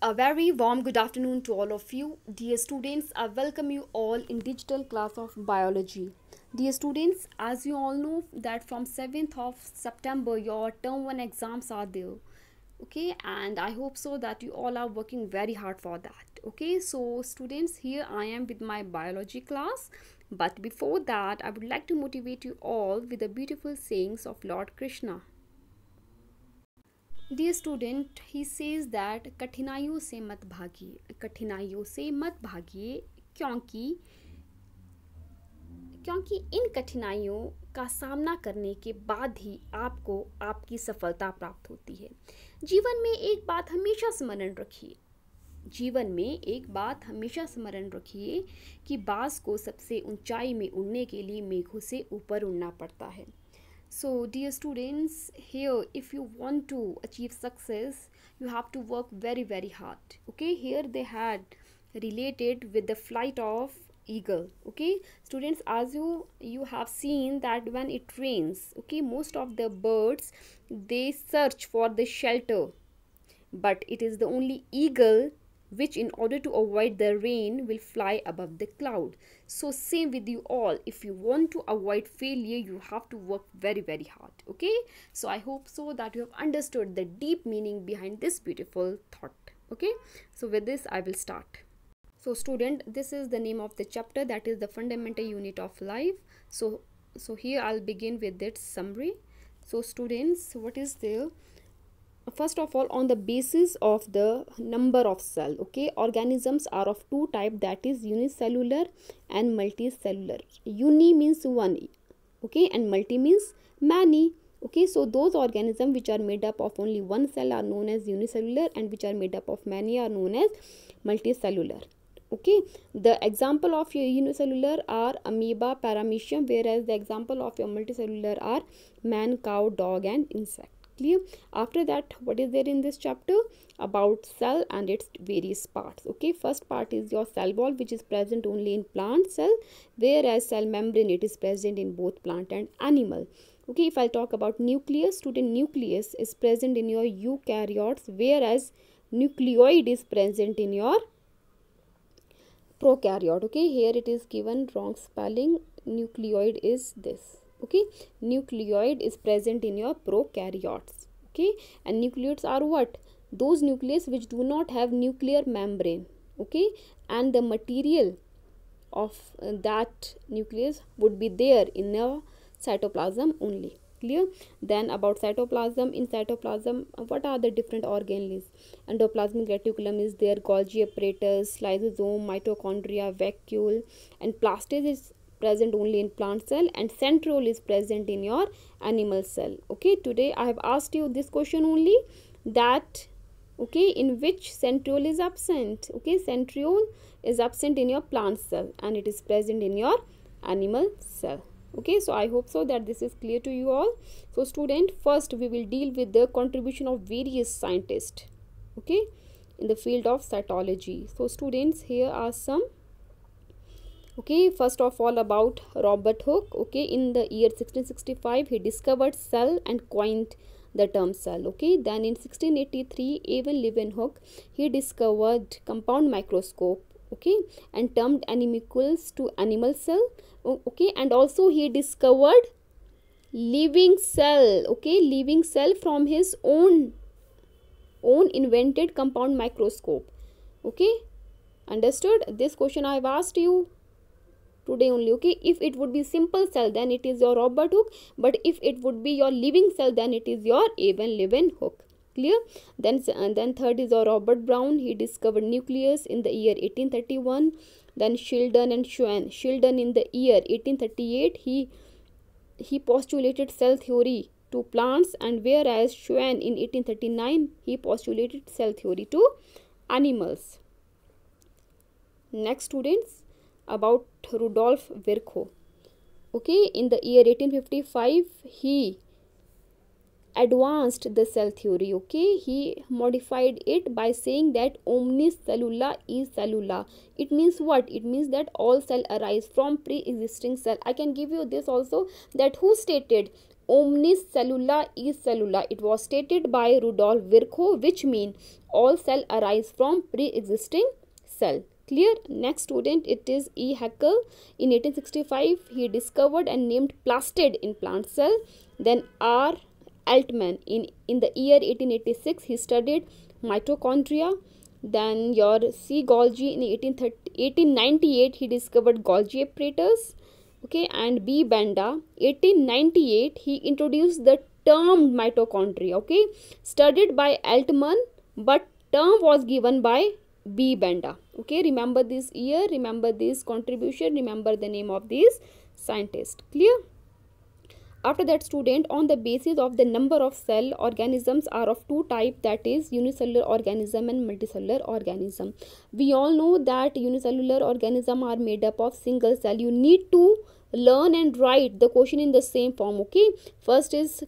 A very warm good afternoon to all of you. Dear students, I welcome you all in digital class of biology. Dear students, as you all know that from 7th of September your term 1 exams are there. Okay, and I hope so that you all are working very hard for that. Okay, so students, here I am with my biology class. But before that, I would like to motivate you all with the beautiful sayings of Lord Krishna. Dear student he says that कठिनाइयों से मत भागिए, कठिनाइयों से मत भागिए क्योंकि क्योंकि इन कठिनाइयों का सामना करने के बाद ही आपको आपकी सफलता प्राप्त होती है। जीवन में एक बात हमेशा स्मरण रखिए, जीवन में एक बात हमेशा स्मरण रखिए कि बाज को सबसे ऊंचाई में उड़ने के लिए मेघों से ऊपर उड़ना पड़ता है। So dear students, here if you want to achieve success, you have to work very hard. Okay, here they had related with the flight of eagle. Okay students, as you have seen that when it rains, okay, most of the birds they search for the shelter, but it is the only eagle which in order to avoid the rain will fly above the cloud. So same with you all, if you want to avoid failure you have to work very hard. Okay, so I hope so that you have understood the deep meaning behind this beautiful thought. Okay, so with this I will start. So student, this is the name of the chapter, that is the fundamental unit of life. So here I'll begin with its summary. So students, what is there? First of all, on the basis of the number of cell, okay, organisms are of two type, that is unicellular and multicellular. Uni means one, okay, and multi means many. Okay, so those organisms which are made up of only one cell are known as unicellular, and which are made up of many are known as multicellular. Okay, the example of your unicellular are amoeba, paramecium, whereas the example of your multicellular are man, cow, dog and insect. Clear? After that, what is there in this chapter? About cell and its various parts. Okay, first part is your cell wall, which is present only in plant cell, whereas cell membrane it is present in both plant and animal. Okay, if I talk about nucleus, student, nucleus is present in your eukaryotes, whereas nucleoid is present in your prokaryote. Okay, here it is given wrong spelling, nucleoid is this. Okay, nucleoid is present in your prokaryotes. Okay, and nucleoids are what? Those nucleus which do not have nuclear membrane. Okay, and the material of that nucleus would be there in a cytoplasm only. Clear? Then about cytoplasm, in cytoplasm what are the different organelles? Endoplasmic reticulum is there, Golgi apparatus, lysosome, mitochondria, vacuole, and plastase is present only in plant cell, and centriole is present in your animal cell. Okay, today I have asked you this question only, that okay, in which centriole is absent? Okay, centriole is absent in your plant cell and it is present in your animal cell. Okay, so I hope so that this is clear to you all. So student, first we will deal with the contribution of various scientists, okay, in the field of cytology. So students, here are some. Okay, first of all about Robert Hooke. Okay, in the year 1665 he discovered cell and coined the term cell. Okay, then in 1683 Evan Leeuwenhoek he discovered compound microscope, okay, and termed animalcules to animal cell. Okay, and also he discovered living cell. Okay, living cell from his own invented compound microscope. Okay, understood? This question I have asked you today only. Okay, if it would be simple cell then it is your Robert Hooke, but if it would be your living cell then it is your Evan Leeuwenhoek. Clear? Then third is your Robert Brown. He discovered nucleus in the year 1831. Then Sheldon and Schwann. Sheldon in the year 1838 he postulated cell theory to plants, and whereas Schwann in 1839 he postulated cell theory to animals. Next students, about Rudolf Virchow. Okay, in the year 1855 he advanced the cell theory. Okay, he modified it by saying that omnis cellula is cellula. It means what? It means that all cell arise from pre-existing cell. I can give you this also, that who stated omnis cellula is cellula. It was stated by Rudolf Virchow, which mean all cell arise from pre-existing cell. Clear? Next student, it is E. Haeckel. In 1865, he discovered and named plastid in plant cell. Then R. Altman, in the year 1886, he studied mitochondria. Then your C. Golgi, in 1898, he discovered Golgi apparatus. Okay, and B. Benda, 1898, he introduced the term mitochondria. Okay, studied by Altman, but term was given by B. Benda. Okay, remember this year, remember this contribution, remember the name of these scientists. Clear? After that student, on the basis of the number of cell, organisms are of two types, that is unicellular organism and multicellular organism. We all know that unicellular organism are made up of single cell. You need to learn and write the question in the same form. Okay, first is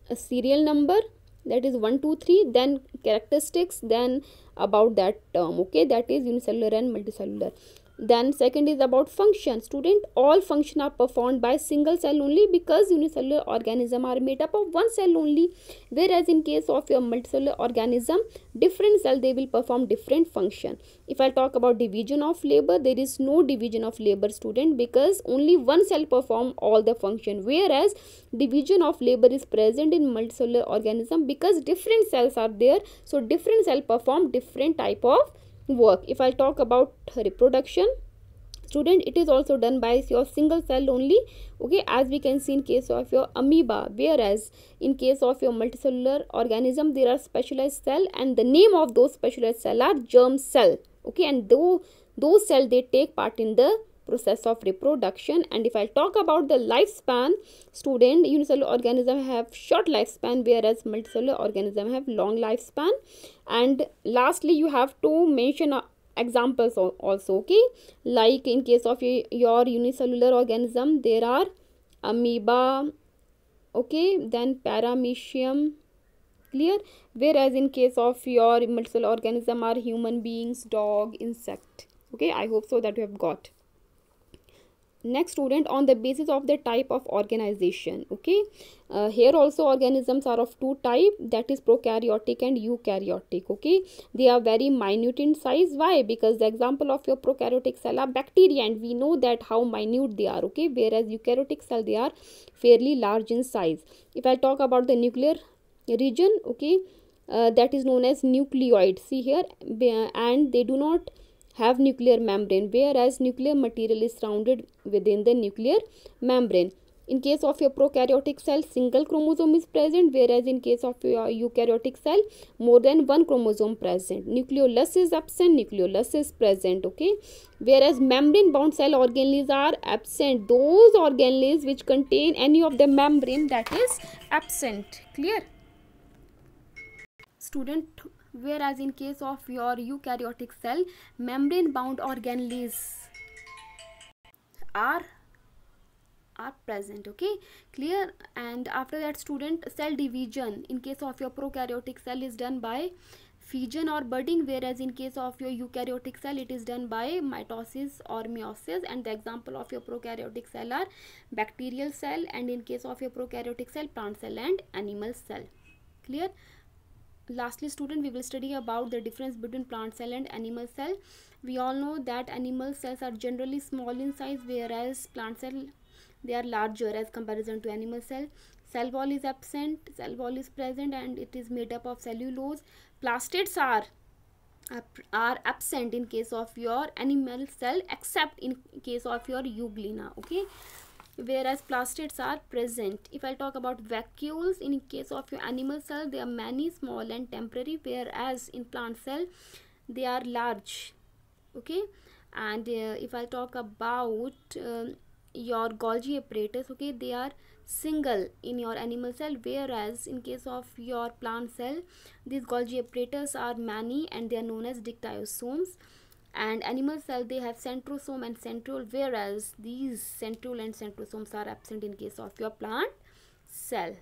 a serial number, that is 1 2 3, then characteristics, then about that term. Okay, that is unicellular and multicellular. Then second is about function. Student, all function are performed by single cell only, because unicellular organism are made up of one cell only, whereas in case of your multicellular organism, different cell they will perform different function. If I talk about division of labor, there is no division of labor, student, because only one cell perform all the function, whereas division of labor is present in multicellular organism because different cells are there, so different cell perform different type of work. If I talk about reproduction, student, it is also done by your single cell only. Okay, as we can see in case of your amoeba, whereas in case of your multicellular organism, there are specialized cell, and the name of those specialized cell are germ cell. Okay, and those cell they take part in the process of reproduction. And if I talk about the lifespan, student, unicellular organism have short lifespan, whereas multicellular organism have long lifespan. And lastly, you have to mention examples also. Okay, like in case of your unicellular organism, there are amoeba, okay, then paramecium. Clear? Whereas in case of your multicellular organism are human beings, dog, insect. Okay, I hope so that you have got. Next student, on the basis of the type of organization. Okay, here also organisms are of two type, that is prokaryotic and eukaryotic. Okay, they are very minute in size. Why? Because the example of your prokaryotic cell are bacteria, and we know that how minute they are. Okay, whereas eukaryotic cell, they are fairly large in size. If I talk about the nuclear region, okay, that is known as nucleoid. See here, and they do not have nuclear membrane, whereas nuclear material is surrounded within the nuclear membrane. In case of your prokaryotic cell, single chromosome is present, whereas in case of your eukaryotic cell, more than one chromosome present. Nucleolus is absent, nucleolus is present. Okay, whereas membrane bound cell organelles are absent. Those organelles which contain any of the membrane, that is absent. Clear? Student, whereas in case of your eukaryotic cell, membrane bound organelles are present. Okay, clear? And after that student, cell division in case of your prokaryotic cell is done by fission or budding, whereas in case of your eukaryotic cell, it is done by mitosis or meiosis. And the example of your prokaryotic cell are bacterial cell, and in case of your prokaryotic cell, plant cell and animal cell. Clear? Lastly student, we will study about the difference between plant cell and animal cell. We all know that animal cells are generally small in size, whereas plant cell, they are larger as comparison to animal cell. Cell wall is absent, cell wall is present, and it is made up of cellulose. Plastids are absent in case of your animal cell, except in case of your euglena. Okay, whereas plastids are present. If I talk about vacuoles, in case of your animal cell, they are many, small and temporary, whereas in plant cell, they are large. Okay, and if I talk about your Golgi apparatus, okay, they are single in your animal cell, whereas in case of your plant cell, these Golgi apparatus are many and they are known as dictyosomes. And animal cell, they have centrosome and centriole, whereas these centriole and centrosomes are absent in case of your plant cell.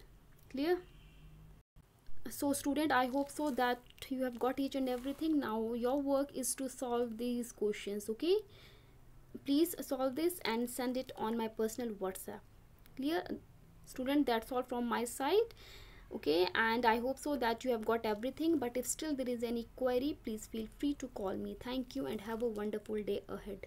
Clear? So student, I hope so that you have got each and everything. Now your work is to solve these questions. Okay, please solve this and send it on my personal WhatsApp. Clear? Student, that's all from my side. Okay, and I hope so that you have got everything, but if still there is any query, please feel free to call me. Thank you and have a wonderful day ahead.